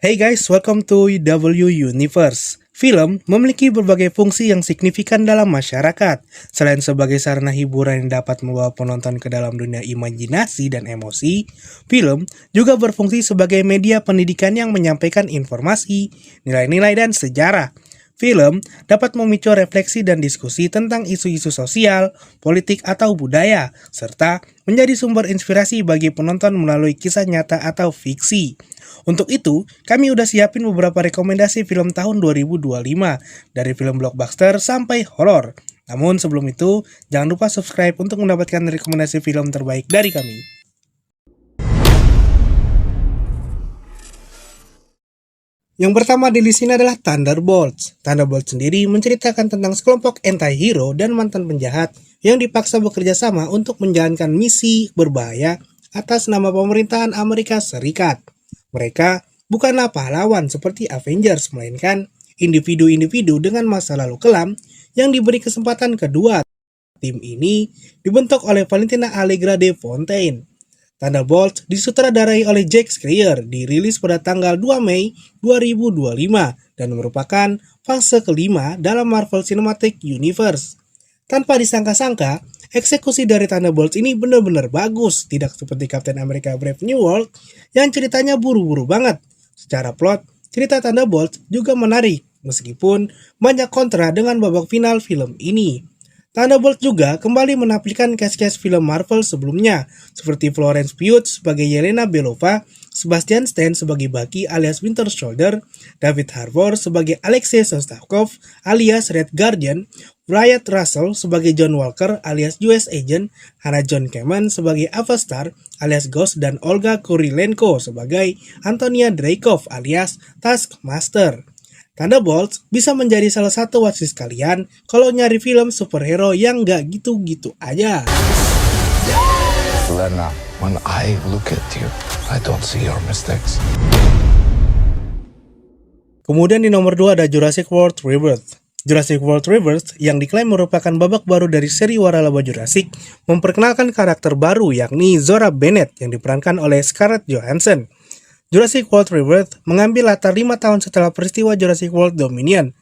Hey guys, welcome to W Universe. Film memiliki berbagai fungsi yang signifikan dalam masyarakat. Selain sebagai sarana hiburan yang dapat membawa penonton ke dalam dunia imajinasi dan emosi, film juga berfungsi sebagai media pendidikan yang menyampaikan informasi, nilai-nilai, dan sejarah. Film dapat memicu refleksi dan diskusi tentang isu-isu sosial, politik, atau budaya, serta menjadi sumber inspirasi bagi penonton melalui kisah nyata atau fiksi. Untuk itu, kami udah siapin beberapa rekomendasi film tahun 2025, dari film blockbuster sampai horor. Namun sebelum itu, jangan lupa subscribe untuk mendapatkan rekomendasi film terbaik dari kami. Yang pertama di list ini adalah Thunderbolts. Thunderbolts sendiri menceritakan tentang sekelompok anti-hero dan mantan penjahat yang dipaksa bekerja sama untuk menjalankan misi berbahaya atas nama pemerintahan Amerika Serikat. Mereka bukanlah pahlawan seperti Avengers, melainkan individu-individu dengan masa lalu kelam yang diberi kesempatan kedua. Tim ini dibentuk oleh Valentina Allegra de Fontaine. Thunderbolts disutradarai oleh Jack Schreier, dirilis pada tanggal 2 Mei 2025 dan merupakan fase kelima dalam Marvel Cinematic Universe. Tanpa disangka-sangka, eksekusi dari Thunderbolts ini benar-benar bagus, tidak seperti Captain America Brave New World yang ceritanya buru-buru banget. Secara plot, cerita Thunderbolts juga menarik, meskipun banyak kontra dengan babak final film ini. Thunderbolts juga kembali menampilkan cast-cast film Marvel sebelumnya, seperti Florence Pugh sebagai Yelena Belova, Sebastian Stan sebagai Bucky alias Winter Soldier, David Harbour sebagai Alexei Shostakov alias Red Guardian, Wyatt Russell sebagai John Walker alias US Agent, Hannah John Kamen sebagai Avastar alias Ghost, dan Olga Kurilenko sebagai Antonia Dreykov alias Taskmaster. Thunderbolts bisa menjadi salah satu watchlist kalian kalau nyari film superhero yang gak gitu-gitu aja. Lena, when I look at you, I don't see your mistakes. Kemudian di nomor 2 ada Jurassic World Rebirth. Jurassic World Rebirth yang diklaim merupakan babak baru dari seri waralaba Jurassic memperkenalkan karakter baru yakni Zora Bennett yang diperankan oleh Scarlett Johansson. Jurassic World Rebirth mengambil latar 5 tahun setelah peristiwa Jurassic World Dominion.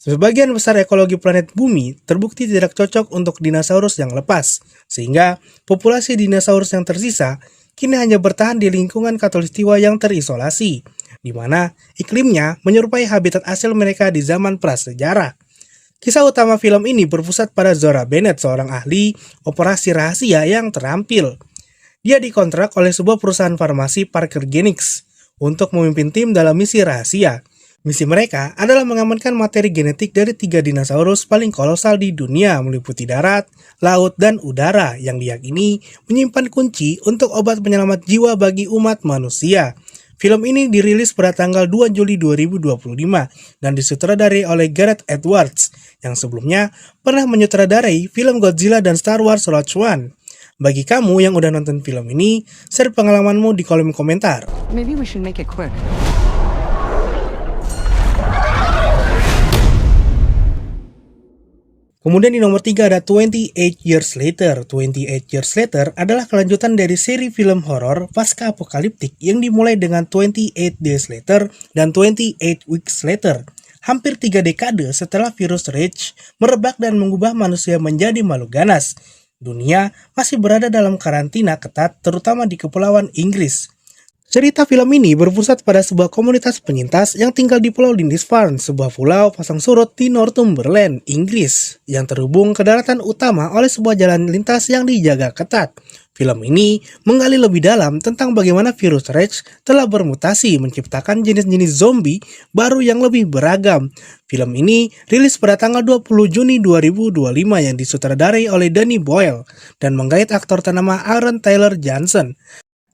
Sebagian besar ekologi planet bumi terbukti tidak cocok untuk dinosaurus yang lepas, sehingga populasi dinosaurus yang tersisa kini hanya bertahan di lingkungan khatulistiwa yang terisolasi, di mana iklimnya menyerupai habitat asal mereka di zaman prasejarah. Kisah utama film ini berpusat pada Zora Bennett, seorang ahli operasi rahasia yang terampil. Dia dikontrak oleh sebuah perusahaan farmasi Parker Genix untuk memimpin tim dalam misi rahasia. Misi mereka adalah mengamankan materi genetik dari 3 dinosaurus paling kolosal di dunia, meliputi darat, laut, dan udara, yang diyakini menyimpan kunci untuk obat penyelamat jiwa bagi umat manusia. Film ini dirilis pada tanggal 2 Juli 2025 dan disutradarai oleh Gareth Edwards, yang sebelumnya pernah menyutradarai film Godzilla dan Star Wars Rogue One. Bagi kamu yang udah nonton film ini, share pengalamanmu di kolom komentar. Maybe we should make it quick. Kemudian di nomor 3 ada 28 Years Later. 28 Years Later adalah kelanjutan dari seri film horor pasca apokaliptik yang dimulai dengan 28 Days Later dan 28 Weeks Later. Hampir 3 dekade setelah virus Rage merebak dan mengubah manusia menjadi makhluk ganas, dunia masih berada dalam karantina ketat, terutama di Kepulauan Inggris. Cerita film ini berpusat pada sebuah komunitas penyintas yang tinggal di Pulau Lindisfarne, sebuah pulau pasang surut di Northumberland, Inggris, yang terhubung ke daratan utama oleh sebuah jalan lintas yang dijaga ketat. Film ini menggali lebih dalam tentang bagaimana virus Rage telah bermutasi menciptakan jenis-jenis zombie baru yang lebih beragam. Film ini rilis pada tanggal 20 Juni 2025 yang disutradarai oleh Danny Boyle dan menggait aktor ternama Aaron Taylor Johnson.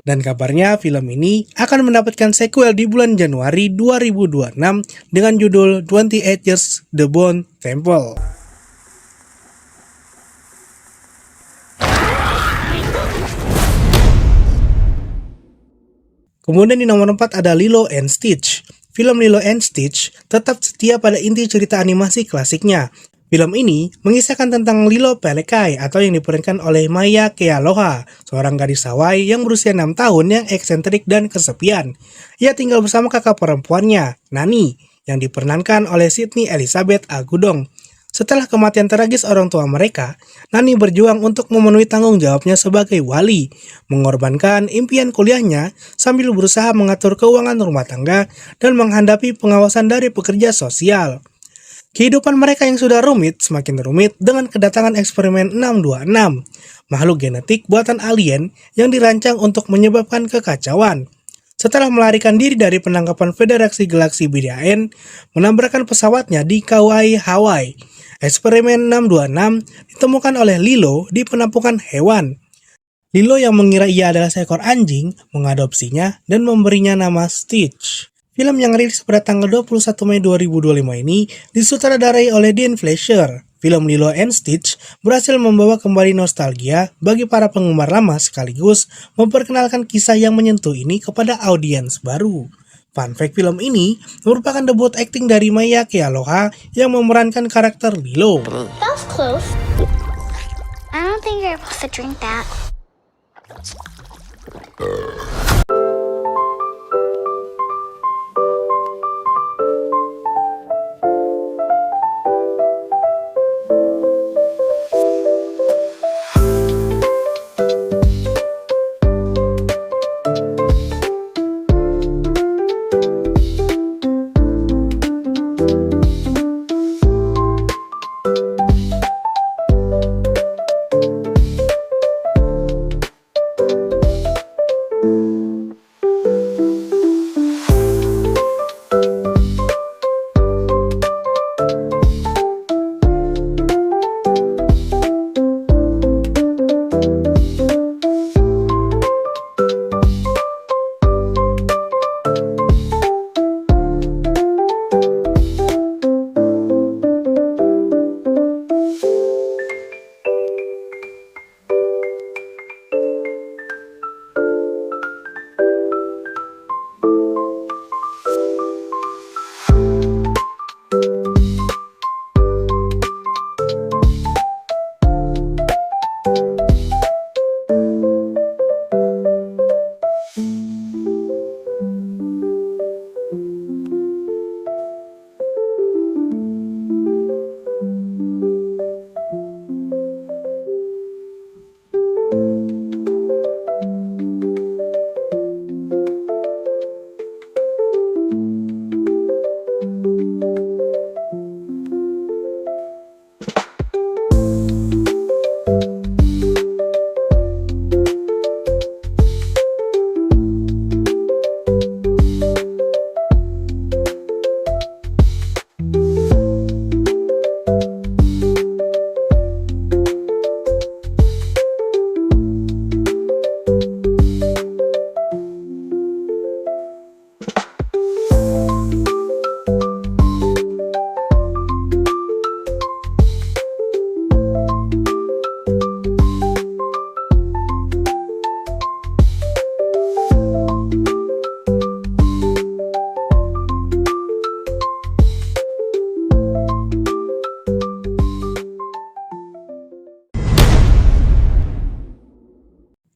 Dan kabarnya film ini akan mendapatkan sequel di bulan Januari 2026 dengan judul 28 Years The Bone Temple. Kemudian di nomor 4 ada Lilo and Stitch. Film Lilo and Stitch tetap setia pada inti cerita animasi klasiknya. Film ini mengisahkan tentang Lilo Pelekai atau yang diperankan oleh Maya Kealoha, seorang gadis Hawaii yang berusia 6 tahun yang eksentrik dan kesepian. Ia tinggal bersama kakak perempuannya, Nani, yang diperankan oleh Sydney Elizabeth Agudong. Setelah kematian tragis orang tua mereka, Nani berjuang untuk memenuhi tanggung jawabnya sebagai wali, mengorbankan impian kuliahnya sambil berusaha mengatur keuangan rumah tangga dan menghadapi pengawasan dari pekerja sosial. Kehidupan mereka yang sudah rumit semakin rumit dengan kedatangan eksperimen 626, makhluk genetik buatan alien yang dirancang untuk menyebabkan kekacauan. Setelah melarikan diri dari penangkapan Federasi Galaksi BDAN, menabrakkan pesawatnya di Kauai, Hawaii. Eksperimen 626 ditemukan oleh Lilo di penampungan hewan. Lilo yang mengira ia adalah seekor anjing, mengadopsinya dan memberinya nama Stitch. Film yang rilis pada tanggal 21 Mei 2025 ini disutradarai oleh Dean Fleischer. Film Lilo and Stitch berhasil membawa kembali nostalgia bagi para penggemar lama sekaligus memperkenalkan kisah yang menyentuh ini kepada audiens baru. Fun fact, film ini merupakan debut akting dari Maya Kealoha yang memerankan karakter Lilo. That was close. I don't think you're supposed to drink that.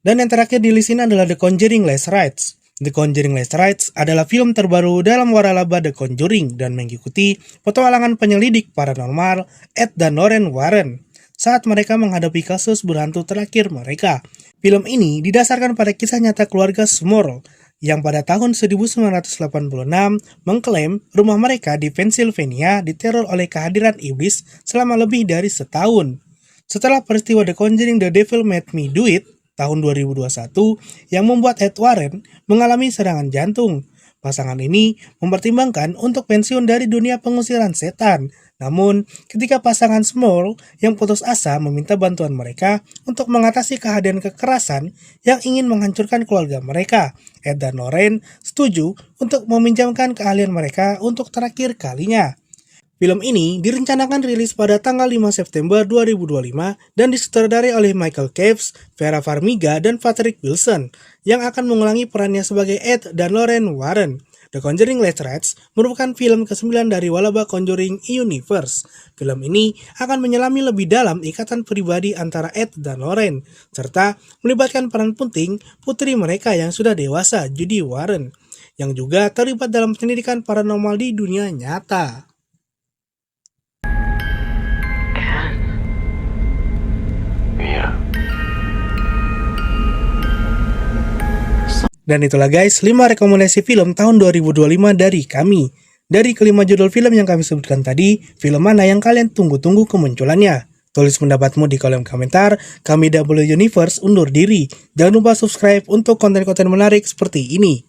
Dan yang terakhir di list ini adalah The Conjuring Last Rites. The Conjuring Last Rites adalah film terbaru dalam waralaba The Conjuring dan mengikuti petualangan penyelidik paranormal Ed dan Lorraine Warren saat mereka menghadapi kasus berhantu terakhir mereka. Film ini didasarkan pada kisah nyata keluarga Smurl yang pada tahun 1986 mengklaim rumah mereka di Pennsylvania diteror oleh kehadiran iblis selama lebih dari setahun. Setelah peristiwa The Conjuring The Devil Made Me Do It tahun 2021 yang membuat Ed Warren mengalami serangan jantung. Pasangan ini mempertimbangkan untuk pensiun dari dunia pengusiran setan. Namun, ketika pasangan Smurl yang putus asa meminta bantuan mereka untuk mengatasi kehadiran kekerasan yang ingin menghancurkan keluarga mereka, Ed dan Lorraine setuju untuk meminjamkan keahlian mereka untuk terakhir kalinya. Film ini direncanakan rilis pada tanggal 5 September 2025 dan disutradarai oleh Michael Caves, Vera Farmiga, dan Patrick Wilson yang akan mengulangi perannya sebagai Ed dan Lorraine Warren. The Conjuring Last Rites merupakan film ke-9 dari Walaba Conjuring Universe. Film ini akan menyelami lebih dalam ikatan pribadi antara Ed dan Lorraine, serta melibatkan peran penting putri mereka yang sudah dewasa, Judy Warren, yang juga terlibat dalam penyelidikan paranormal di dunia nyata. Yeah. Dan itulah guys, 5 rekomendasi film tahun 2025 dari kami. Dari kelima judul film yang kami sebutkan tadi, film mana yang kalian tunggu-tunggu kemunculannya? Tulis pendapatmu di kolom komentar. Kami W Universe undur diri. Jangan lupa subscribe untuk konten-konten menarik seperti ini.